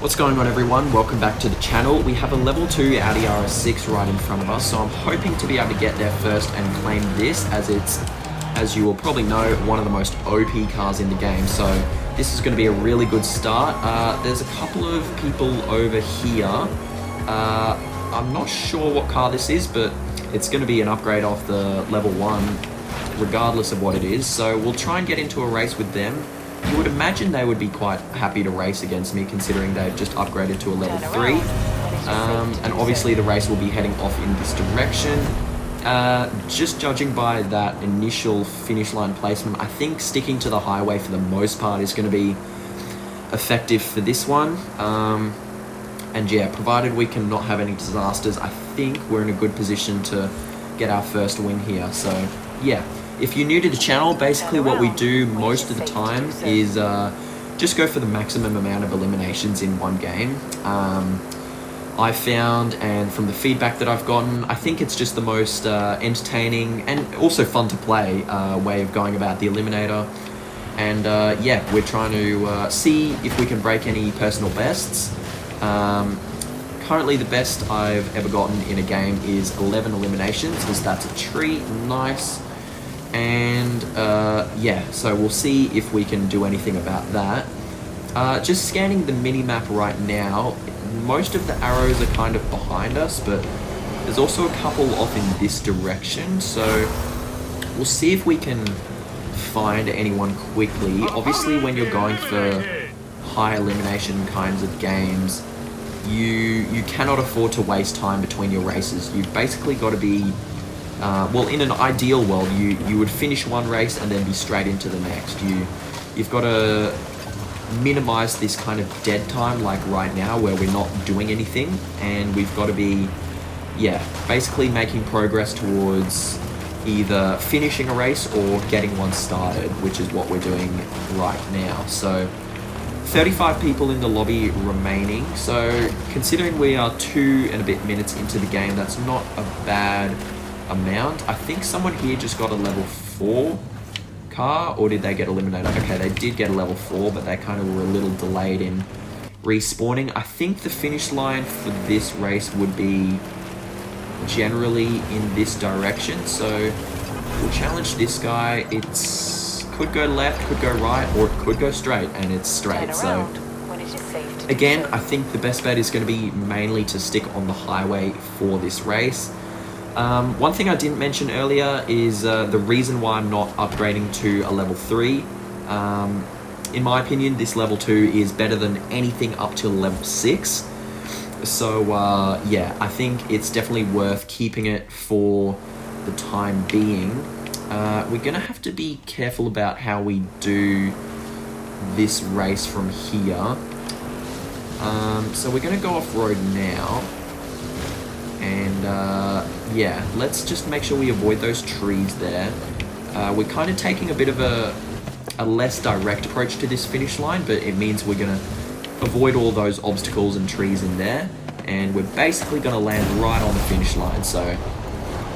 What's going on, everyone? Welcome back to the channel. We have a level 2 Audi RS6 right in front of us, so I'm hoping to be able to get there first and claim this, as it's, as you will probably know, one of the most OP cars in the game. So this is going to be a really good start. There's a couple of people over here. I'm not sure what car this is, but it's going to be an upgrade off the level 1 regardless of what it is. So we'll try and get into a race with them. You would imagine they would be quite happy to race against me, considering they've just upgraded to a level 3. And obviously the race will be heading off in this direction. Just judging by that initial finish line placement, I think sticking to the highway for the most part is going to be effective for this one. And yeah, provided we can not have any disasters, I think we're in a good position to get our first win here. So yeah. If you're new to the channel, basically what we do most of the time is just go for the maximum amount of eliminations in one game. I found, and from the feedback that I've gotten, I think it's just the most entertaining and also fun to play way of going about the eliminator. And yeah, we're trying to see if we can break any personal bests. Currently the best I've ever gotten in a game is 11 eliminations, as that's a treat. Nice. And yeah, so we'll see if we can do anything about that. Just scanning the mini-map right now, most of the arrows are kind of behind us, but there's also a couple off in this direction, so we'll see if we can find anyone quickly. Obviously, when you're going for high elimination kinds of games, you cannot afford to waste time between your races. You've basically got to be well, in an ideal world, you would finish one race and then be straight into the next. You've got to minimize this kind of dead time, like right now, where we're not doing anything, and we've got to be, yeah, basically making progress towards either finishing a race or getting one started, which is what we're doing right now. So 35 people in the lobby remaining, so considering we are 2 and a bit minutes into the game, that's not a bad amount. I think someone here just got a level 4 car, or did they get eliminated? Okay, they did get a level 4, but they kind of were a little delayed in respawning. I think the finish line for this race would be generally in this direction, so we'll challenge this guy. It's could go left, could go right, or it could go straight, and it's straight. So again, I think the best bet is going to be mainly to stick on the highway for this race. One thing I didn't mention earlier is the reason why I'm not upgrading to a level 3. In my opinion, this level 2 is better than anything up till level 6. So yeah, I think it's definitely worth keeping it for the time being. We're going to have to be careful about how we do this race from here. So we're going to go off-road now. And yeah, let's just make sure we avoid those trees there. We're kind of taking a bit of a less direct approach to this finish line, but it means we're going to avoid all those obstacles and trees in there. And we're basically going to land right on the finish line. So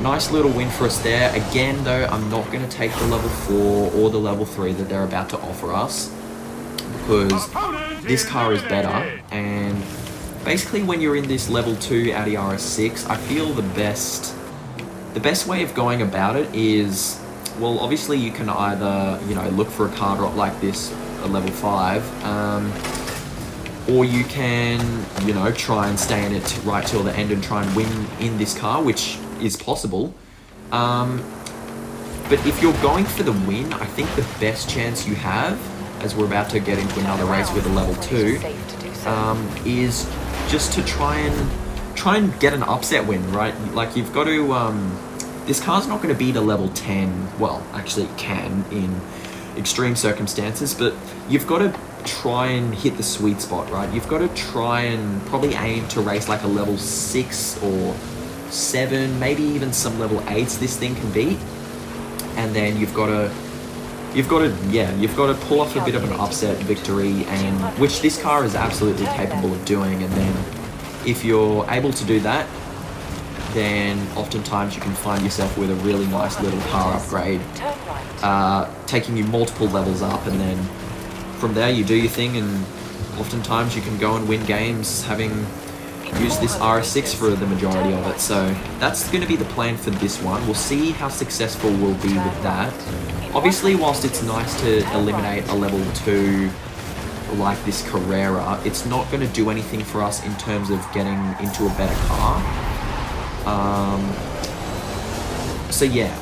nice little win for us there. Again, though, I'm not going to take the level 4 or the level 3 that they're about to offer us, because this car is better. And basically, when you're in this level 2 Audi RS6, I feel the best way of going about it is, well, obviously you can either, you know, look for a car drop like this, a level 5, or you can, you know, try and stay in it right till the end and try and win in this car, which is possible. But if you're going for the win, I think the best chance you have, as we're about to get into another race with a level 2, is just to try and get an upset win, right? Like, you've got to, this car's not going to beat a level 10. Well, actually it can in extreme circumstances, but you've got to try and hit the sweet spot, right? You've got to try and probably aim to race like a level 6 or 7, maybe even some level 8s this thing can beat. And then you've got to pull off a bit of an upset victory, and which this car is absolutely capable of doing. And then if you're able to do that, then oftentimes you can find yourself with a really nice little car upgrade, taking you multiple levels up, and then from there you do your thing and oftentimes you can go and win games having used this RS6 for the majority of it. So that's going to be the plan for this one. We'll see how successful we'll be with that. Obviously, whilst it's nice to eliminate a level 2 like this Carrera, it's not going to do anything for us in terms of getting into a better car. So yeah,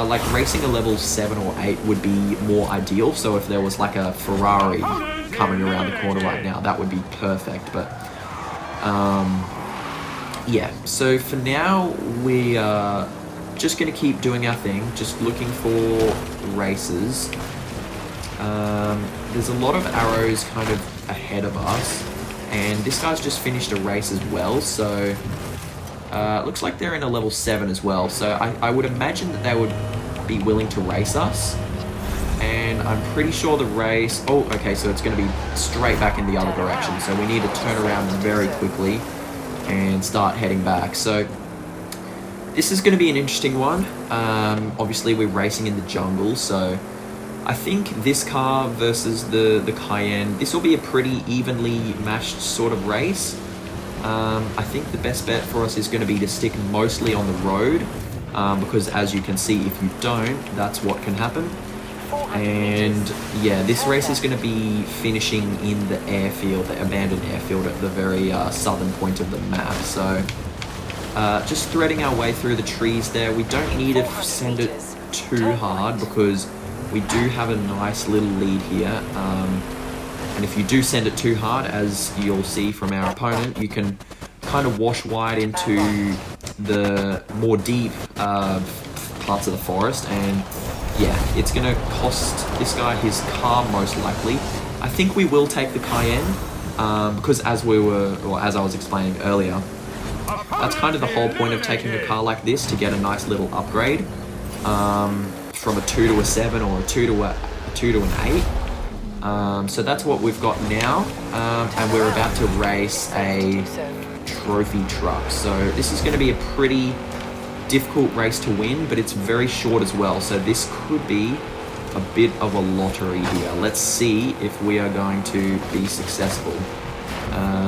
like racing a level 7 or 8 would be more ideal. So if there was like a Ferrari coming around the corner right now, that would be perfect. But yeah, so for now we are just going to keep doing our thing, just looking for races. There's a lot of arrows kind of ahead of us, and this guy's just finished a race as well, so looks like they're in a level 7 as well, so I would imagine that they would be willing to race us. And I'm pretty sure the race... Oh, okay, so it's going to be straight back in the other direction, so we need to turn around very quickly and start heading back. So this is going to be an interesting one. Obviously we're racing in the jungle, so I think this car versus the Cayenne, this will be a pretty evenly matched sort of race. I think the best bet for us is going to be to stick mostly on the road, because as you can see, if you don't, that's what can happen. And yeah, this race is going to be finishing in the airfield, the abandoned airfield at the very southern point of the map. So just threading our way through the trees there. We don't need to send it too hard because we do have a nice little lead here. And if you do send it too hard, as you'll see from our opponent, you can kind of wash wide into the more deep parts of the forest, and yeah, it's going to cost this guy his car most likely. I think we will take the Cayenne, because as I was explaining earlier, that's kind of the whole point of taking a car like this, to get a nice little upgrade from a 2 to a 7 or a 2 to an 8. So that's what we've got now, and we're about to race a trophy truck. So this is going to be a pretty difficult race to win, but it's very short as well, so this could be a bit of a lottery here. Let's see if we are going to be successful.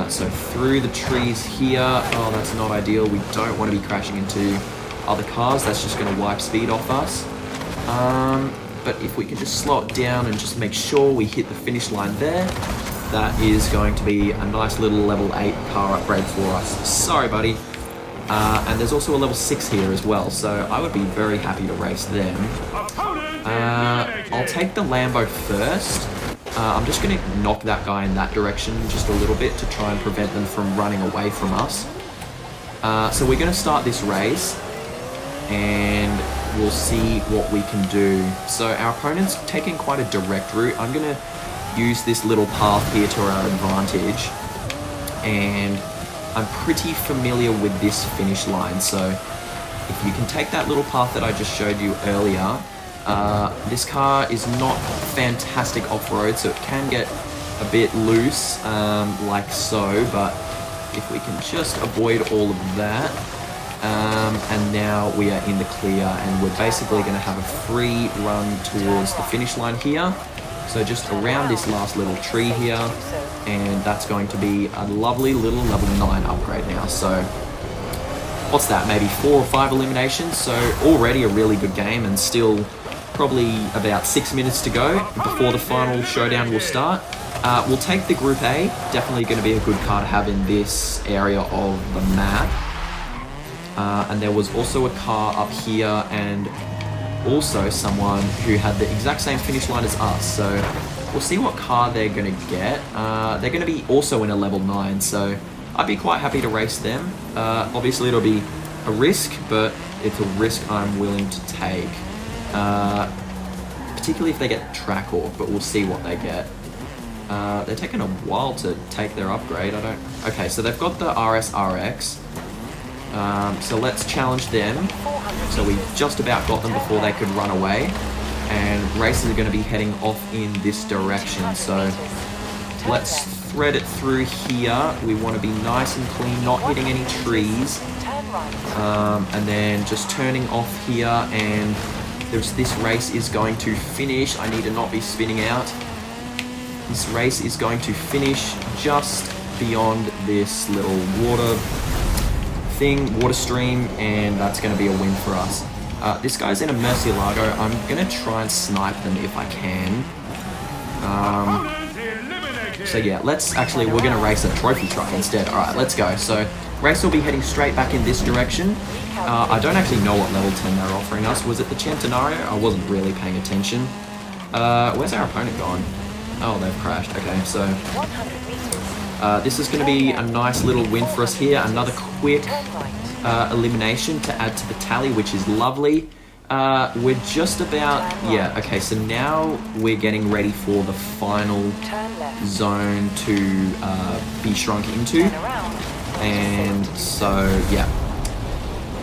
So through the trees here. Oh, that's not ideal. We don't want to be crashing into other cars. That's just going to wipe speed off us. But if we can just slow it down and just make sure we hit the finish line there, that is going to be a nice little level 8 car upgrade for us. Sorry, buddy. And there's also a level 6 here as well, so I would be very happy to race them. I'll take the Lambo first. I'm just going to knock that guy in that direction just a little bit to try and prevent them from running away from us. So we're going to start this race, and we'll see what we can do. So our opponent's taking quite a direct route. I'm going to use this little path here to our advantage, and I'm pretty familiar with this finish line, so if you can take that little path that I just showed you earlier, this car is not fantastic off-road, so it can get a bit loose, like so, but if we can just avoid all of that, and now we are in the clear, and we're basically going to have a free run towards the finish line here. So just around this last little tree here, and that's going to be a lovely little level 9 upgrade now. So what's that, maybe 4 or 5 eliminations? So already a really good game, and still probably about 6 minutes to go before the final showdown will start. We'll take the Group A, definitely going to be a good car to have in this area of the map. And there was also a car up here, and also someone who had the exact same finish line as us, so we'll see what car they're going to get. They're going to be also in a level 9, so I'd be quite happy to race them. Obviously it'll be a risk, but it's a risk I'm willing to take, particularly if they get track hawk, but we'll see what they get. They're taking a while to take their upgrade. Okay, so they've got the RSRX. So let's challenge them. So we just about got them before they could run away, and races are going to be heading off in this direction. So let's thread it through here. We want to be nice and clean, not hitting any trees, and then just turning off here, and this race is going to finish. I need to not be spinning out. This race is going to finish just beyond this little water stream, and that's going to be a win for us. This guy's in a Murcielago. I'm going to try and snipe them if I can. So yeah, we're going to race a trophy truck instead. Alright, let's go. So, race will be heading straight back in this direction. I don't actually know what level 10 they're offering us. Was it the Centenario? I wasn't really paying attention. Where's our opponent gone? Oh, they've crashed. Okay, so this is going to be a nice little win for us here. Another quick elimination to add to the tally, which is lovely. We're just about... Yeah, okay, so now we're getting ready for the final zone to be shrunk into. And so, yeah.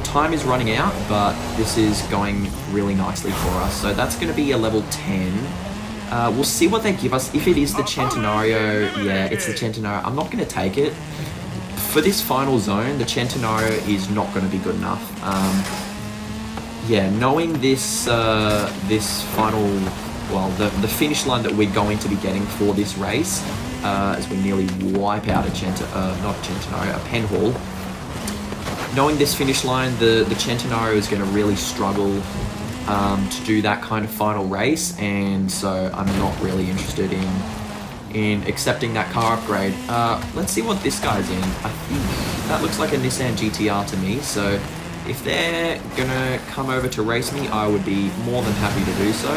Time is running out, but this is going really nicely for us. So that's going to be a level 10. We'll see what they give us. If it is the Centenario, yeah, it's the Centenario. I'm not going to take it. For this final zone, the Centenario is not going to be good enough. Yeah, knowing this this final, well, the finish line that we're going to be getting for this race, as we nearly wipe out a Penhall. Knowing this finish line, the Centenario is going to really struggle to do that kind of final race, and so I'm not really interested in accepting that car upgrade. Let's see what this guy's in. I think that looks like a Nissan GTR to me, so if they're gonna come over to race me, I would be more than happy to do so.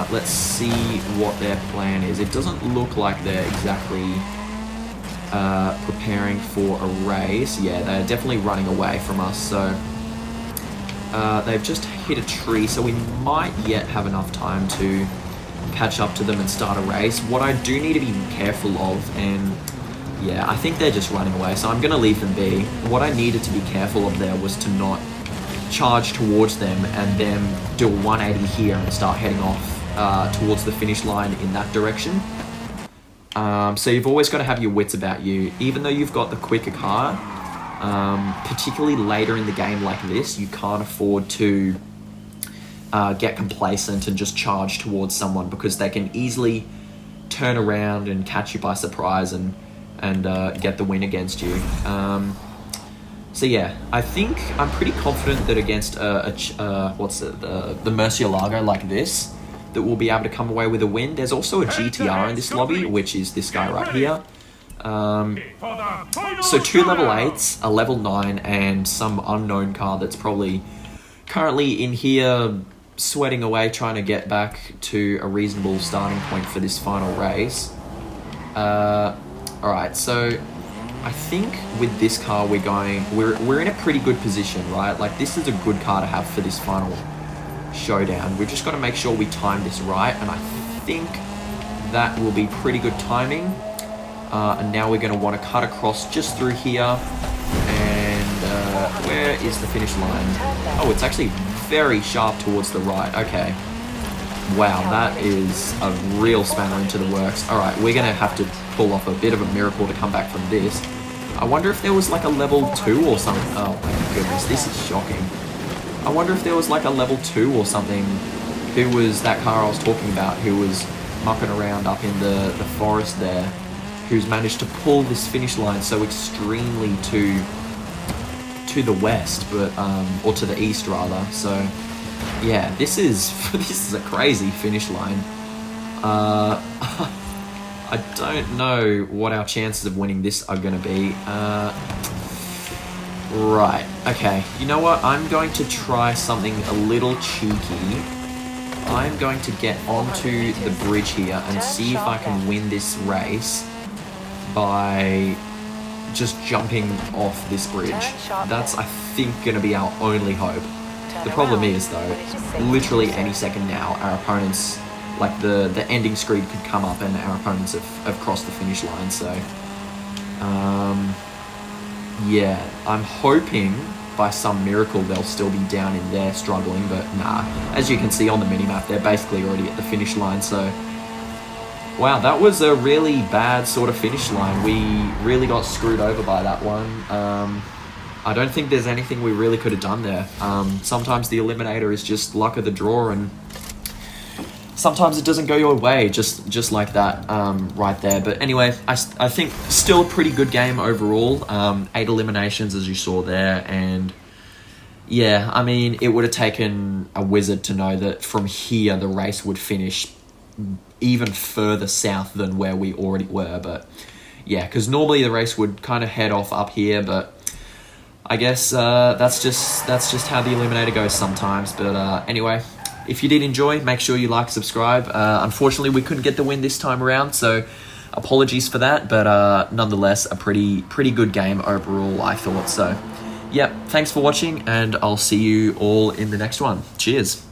Let's see what their plan is. It doesn't look like they're exactly preparing for a race. Yeah, they're definitely running away from us, so they've just hit a tree, so we might yet have enough time to catch up to them and start a race. What I do need to be careful of, and yeah, I think they're just running away, so I'm going to leave them be. What I needed to be careful of there was to not charge towards them and then do a 180 here and start heading off towards the finish line in that direction. So you've always got to have your wits about you. Even though you've got the quicker car, particularly later in the game like this, you can't afford to get complacent and just charge towards someone, because they can easily turn around and catch you by surprise and get the win against you. So yeah, I think I'm pretty confident that against the Murcielago like this, that we'll be able to come away with a win. There's also a GTR in this lobby, which is this guy right here. So 2 level 8s, a level 9, and some unknown car that's probably currently in here sweating away trying to get back to a reasonable starting point for this final race. Alright, so I think with this car we're in a pretty good position, right? Like, this is a good car to have for this final showdown. We've just got to make sure we time this right, and I think that will be pretty good timing. And now we're going to want to cut across just through here, and where is the finish line? Oh, it's actually very sharp towards the right. Okay. Wow, that is a real spanner into the works. Alright, we're going to have to pull off a bit of a miracle to come back from this. I wonder if there was like a level 2 or something. Oh my goodness, this is shocking. I wonder if there was like a level 2 or something. Who was that car I was talking about, who was mucking around up in the forest there, who's managed to pull this finish line so extremely to the west, but or to the east rather. So yeah, this is a crazy finish line. I don't know what our chances of winning this are going to be. Right, okay. You know what? I'm going to try something a little cheeky. I'm going to get onto the bridge here and see if I can win this race by just jumping off this bridge. That's, I think, going to be our only hope. The problem is, though, literally any second now, our opponents, like the ending screen could come up and our opponents have crossed the finish line, so yeah, I'm hoping by some miracle they'll still be down in there struggling, but nah. As you can see on the minimap, they're basically already at the finish line, so wow, that was a really bad sort of finish line. We really got screwed over by that one. I don't think there's anything we really could have done there. Sometimes the eliminator is just luck of the draw, and sometimes it doesn't go your way, just like that right there. But anyway, I think still a pretty good game overall. 8 eliminations, as you saw there, and yeah, I mean, it would have taken a wizard to know that from here the race would finish even further south than where we already were. But yeah, because normally the race would kind of head off up here, but I guess that's just how the eliminator goes sometimes. But anyway, if you did enjoy, make sure you like, subscribe. Unfortunately, we couldn't get the win this time around, so apologies for that. But nonetheless, a pretty good game overall, I thought. So, yep, thanks for watching, and I'll see you all in the next one. Cheers.